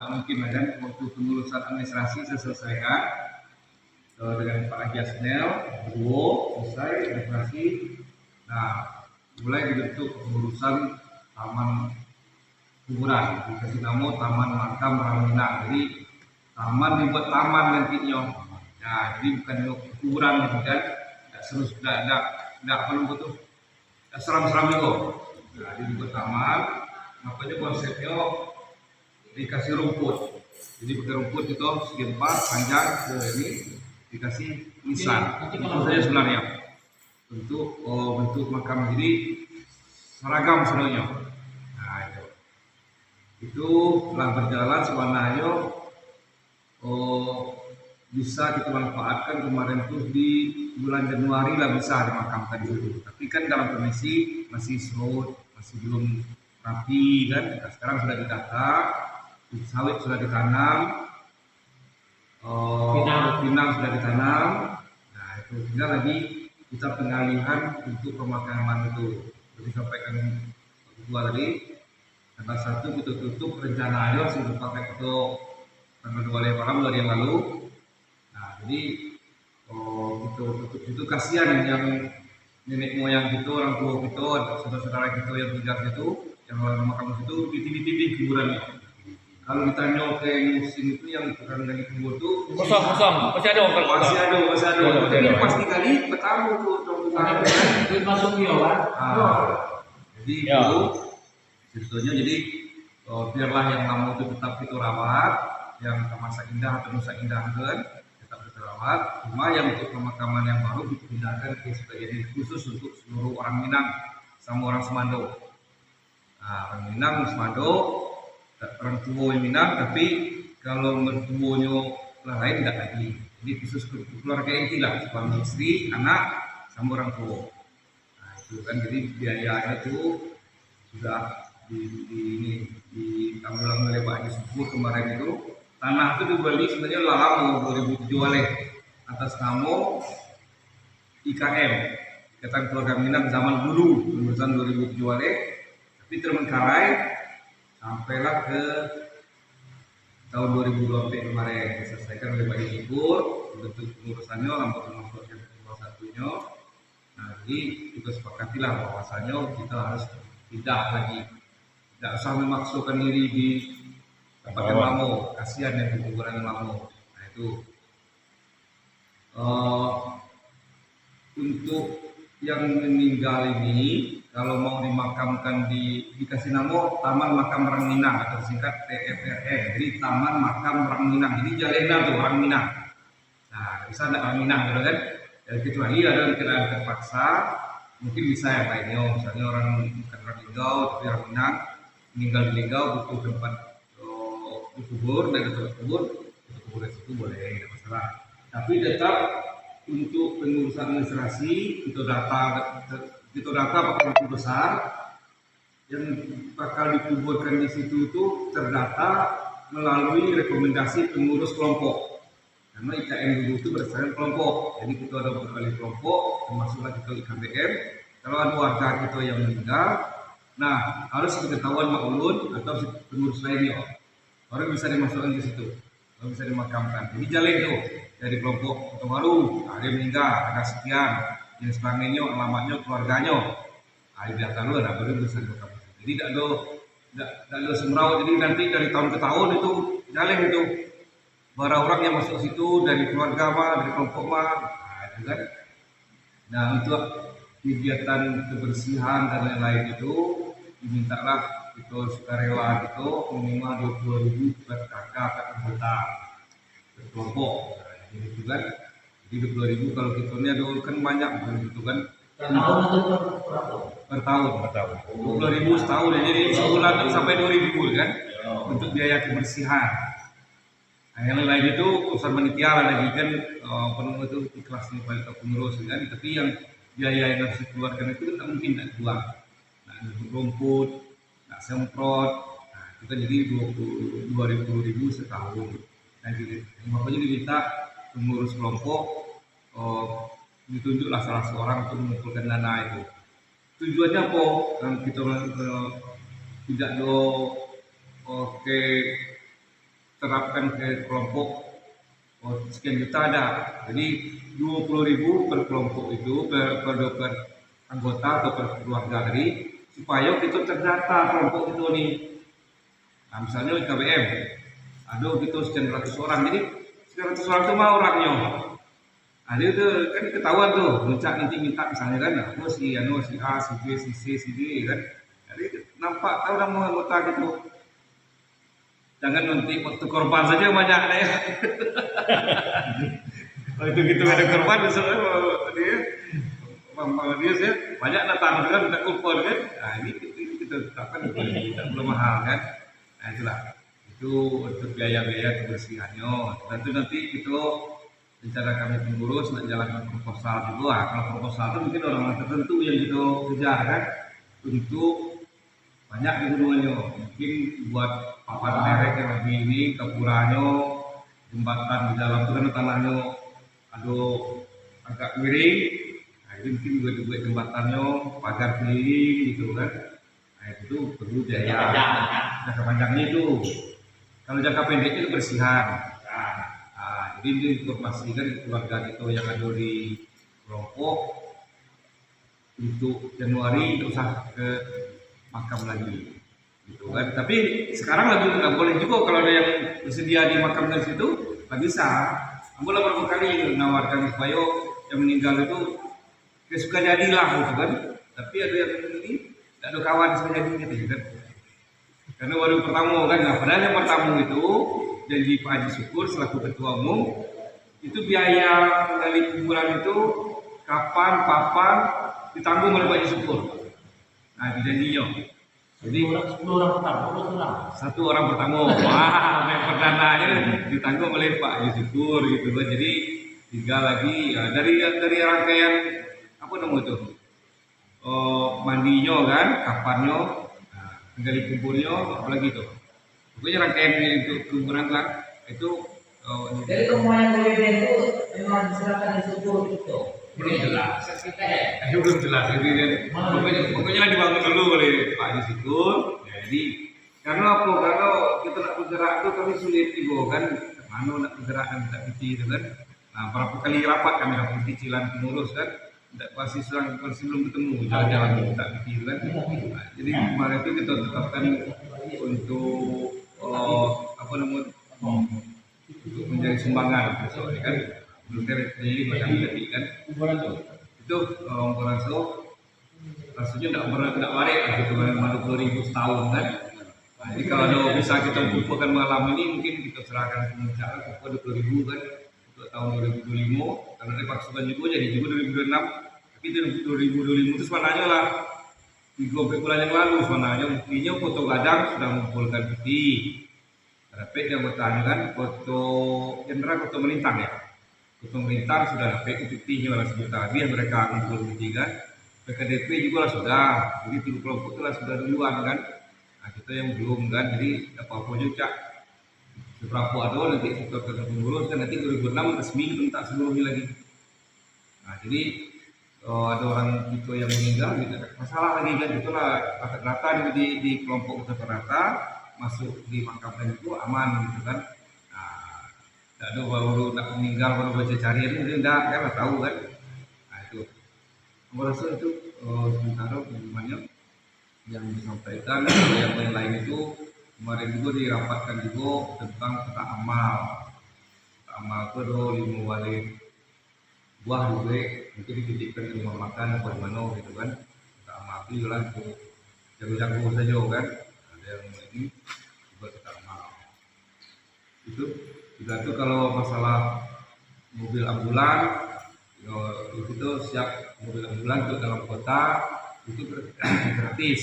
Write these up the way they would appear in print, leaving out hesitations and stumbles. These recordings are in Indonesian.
tak mungkin kan waktu pengurusan administrasi saya selesaikan dengan Pak Haji Asnel, selesai administrasi. Nah, mulai dibentuk pengurusan taman kuburan, dikasih nama Taman Makam Raminang. Jadi taman dibuat taman nantinya. Nah, jadi bukan kuburan gitu kan, tidak seru, tidak apa namanya tuh, seram-seram itu. Nah, jadi dibuat taman, makanya konsepnya dikasih rumput. Jadi pakai rumput itu segi 4 panjang ke ini dikasih nisan. Itu saja sebenarnya. Bentuk makam jadi seragam sebenarnya. Nah, itu telah berjalan sebenarnya bisa kita manfaatkan kemarin tuh di bulan Januari lah bisa dimakamkan dulu. Tapi kan dalam kondisi masih slow, masih belum rapi kan. Nah, sekarang sudah didata, sawit sudah ditanam, pinang sudah ditanam. Nah itu tinggal lagi kita pengalihan untuk pemakaman itu. Jadi sampaikan kedua tadi, tanggal 1 kita tutup rencana aja sudah pakai itu tanggal 2 malam 2 hari yang lalu. Nah jadi kita tutup itu kasihan yang nenek moyang kita, orang tua kita, saudara-saudara kita yang tinggal situ, yang makam itu ditindih-tindih kuburannya. Kalau ditanya ke musim itu yang bukan lagi kubur itu kosong masih ada. Tapi pasti kali bertamu tuh tumpukan masuk dia kan. Jadi itu sebetulnya jadi biarlah yang lama itu tetap kita rawat, yang masa indah atau nusa indah kan tetap kita rawat. Cuma yang untuk pemakaman yang baru dipindahkan ke sebagai khusus untuk seluruh orang Minang sama orang Semando. Nah, orang Minang Semando orang tua yang Minang, tapi kalau mertuanya lain tidak lagi. Jadi khusus keluarga inti lah, suami istri, anak, sama orang tua. Nah itu kan jadi biayanya itu sudah ditanggulangi oleh Pak Haji Subur kemarin itu. Tanah itu dibeli sebenarnya lama 2007 oleh atas nama IKM, Ikatan Keluarga Minang zaman dulu, lulusan 2007 oleh, tapi terbengkalai sampailah ke tahun 2020 kemarin diselesaikan oleh Pak Subur bentuk pengurusannya lambat yang salah satunya. Nah jadi kita sepakatilah bahwasanya kita harus tidak lagi, tidak usah memaksakan diri di tempat yang lama, kasihan yang kuburan yang lama. Nah itu untuk yang meninggal ini kalau mau dimakamkan dikasih nama Taman Makam Raminang atau singkat TMRM. Jadi Taman Makam Raminang. Jadi Jalena tuh orang Minang. Nah, bisa ada orang Minang gitu kan. Dan kecuali ada keadaan terpaksa, mungkin bisa yang lainnya. Misalnya orang bukan orang Linggau tapi orang Minang meninggal di Linggau butuh tempat dikubur dan tempat kubur di situ boleh, tidak masalah. Tapi tetap untuk pengurusan administrasi itu data bakal lebih besar yang bakal dikuburkan di situ itu terdata melalui rekomendasi pengurus kelompok, karena IKM dulu itu berdasarkan kelompok. Jadi kita ada berkali kelompok termasuklah kita IKBM. Kalau ada warga kita yang meninggal, nah harus diketahuan Mak Ulun atau pengurus lainnya, baru bisa dimasukkan di situ, baru bisa dimakamkan. Jadi jalan itu dari kelompok atau baru ada meninggal, ada sekian yang sebagainya, alamatnya, keluarganya. Dia tahu ada baru bisa dimakamkan. Jadi tidak ada semrau. Jadi nanti dari tahun ke tahun itu jalan itu orang-orang yang masuk situ dari keluarga dari kelompok itu kan. Nah untuk kegiatan kebersihan dan lain-lain itu dimintalah itu sukarela itu minimal 20.000 per kakak per anggota kelompok. Jadi itu kan, jadi 20.000 kalau kita ini ada kan banyak gitu kan. Per tahun atau per tahun? 20.000 setahun ya, jadi sebulan sampai 2.000 kan untuk biaya kebersihan. Nah, yang lain itu urusan panitia lagi kan, penuh itu ikhlas nih Pak pengurus kan, tapi yang biaya yang harus dikeluarkan itu kan mungkin tidak keluar. Nah, rumput, nak semprot, nah itu kan jadi 20.000 setahun. Nah, gitu. Makanya diminta pengurus kelompok ditunjuklah salah seorang untuk mengumpulkan dana itu. Tujuannya apa? Kita tidak oke terapkan ke kelompok sekian juta ada. Jadi 20.000 per kelompok itu per anggota atau per keluarga tadi supaya kita terdata kelompok itu nih. Nah, misalnya KBM ada gitu sekian ratus orang, jadi sekian ratus orang itu mau orangnya. Nah, dia tuh kan ketahuan tuh, nanti minta misalnya kan, si A, si B, si C, si D kan. Jadi nampak tahu nama anggota gitu. Jangan nanti waktu korban saja banyak deh. Waktu gitu ada korban misalnya dia sih banyak datang kan minta kupon kan. Nah ini kita tetapkan tidak belum mahal kan. Nah itulah itu untuk biaya-biaya kebersihannya. Tentu nanti kita rencana kami pengurus nak jalankan proposal juga. Kalau proposal itu mungkin orang tertentu yang kita kejar kan untuk banyak kegunaannya. Mungkin buat papan merek yang lebih ini kekurangannya jembatan di dalam itu kan tanahnya ada agak miring. Nah itu mungkin juga dibuat jembatannya pagar keliling gitu kan. Nah itu perlu biaya jangka panjangnya itu. Kalau jangka pendeknya itu bersihan. Nah, jadi diinformasikan keluarga itu yang ada di kelompok untuk Januari tidak usah ke makam lagi gitu kan. Tapi sekarang lagi nggak boleh juga kalau ada yang bersedia di makam dari situ nggak bisa. Boleh beberapa kali menawarkan supaya yang meninggal itu ya suka jadilah gitu kan. Tapi ada yang ini tidak ada kawan suka jadi gitu kan. Karena baru pertama kan. Nah, padahal yang pertama itu janji Pak Haji Syukur selaku ketua umum itu biaya dari kuburan itu kapan ditanggung oleh Pak Haji Syukur. Nah, itu janjinya. Jadi 10 orang pertama, satu orang pertama, wah, yang perdananya ditanggung oleh Pak Haji Syukur gitu kan. Jadi tinggal lagi ya, dari rangkaian apa namanya itu, mandinya kan, kapannya, nah, tinggal dikuburnya, apalagi itu. Pokoknya rangkaian untuk kuburan kan itu. Jadi semuanya berbeda itu memang diserahkan di Syukur itu. Belum jelas. Belum jelas. Jadi pokoknya dibangun dulu oleh Pak Haji Syukur. Jadi karena apa? Karena kita nak bergerak itu kami sulit juga kan. Mana nak bergerak dan tidak piti itu kan. Nah berapa kali rapat kami dapat cicilan pengurus kan. Tidak pasti sebelum ketemu jalan-jalan tidak piti itu kan. Nah, jadi kemarin itu kita tetapkan untuk apa namanya untuk menjadi sumbangan besok ini kan. Belum terjadi macam tadi kan. Itu orang so rasanya tidak warik gitu kan 50.000 setahun kan. Nah, jadi kalau ada bisa kita kumpulkan malam ini mungkin kita serahkan pembicaraan kumpul 20.000 kan untuk tahun 2025 karena dipaksakan juga jadi juga 2026 tapi itu 2025 itu sebenarnya lah 3 bulan yang lalu sebenarnya buktinya foto gadang sudah mengumpulkan peti. Tapi yang bertanya kan foto Indra foto melintang ya. Foto melintang sudah dapat petinya lah sejuta lebih mereka kumpul peti kan. PKDP juga lah sudah, jadi 3 kelompok itu lah sudah duluan kan. Nah kita yang belum kan, jadi apa-apa juga seberapa ada nanti kita ke pengurus kan nanti 2006 resmi minta seluruhnya lagi. Nah jadi ada orang itu yang meninggal gitu masalah lagi kan itulah rata-rata di kelompok rata-rata masuk di makamnya itu aman gitu kan. Nah tidak ada baru nak meninggal baru baca carian itu tidak kan tahu kan. Nah itu aku rasa itu sementara pengumumannya yang disampaikan yang lain itu kemarin juga dirapatkan juga tentang peta amal itu ada 5 wali buah juga itu dititipkan di rumah makan bagaimana gitu kan. Peta amal itu jelas untuk jago-jago saja kan. Ada yang ini buat peta amal itu juga itu kalau masalah mobil ambulan itu siap mobil ambulan untuk dalam kota itu gratis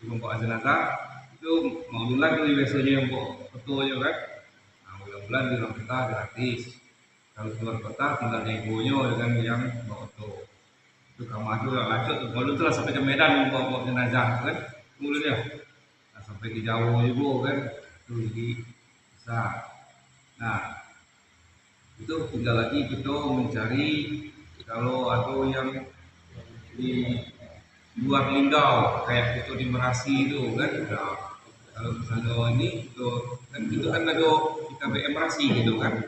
untuk membawa jenazah itu mau duluan itu biasanya yang bawa fotonya kan. Nah, mobil ambulan di dalam kota gratis. Kalau keluar kota tinggal ibunya dengan yang bawa foto itu kamar itu lacot tuh kalau itu lah sampai ke Medan membawa jenazah kan mulutnya nah, sampai ke Jawa juga kan itu jadi bisa. Nah itu tinggal lagi kita mencari kalau ada yang di luar Linggau kayak itu di Merasi itu kan Kalau misalnya ini itu kan ada IKBM rasi gitu kan.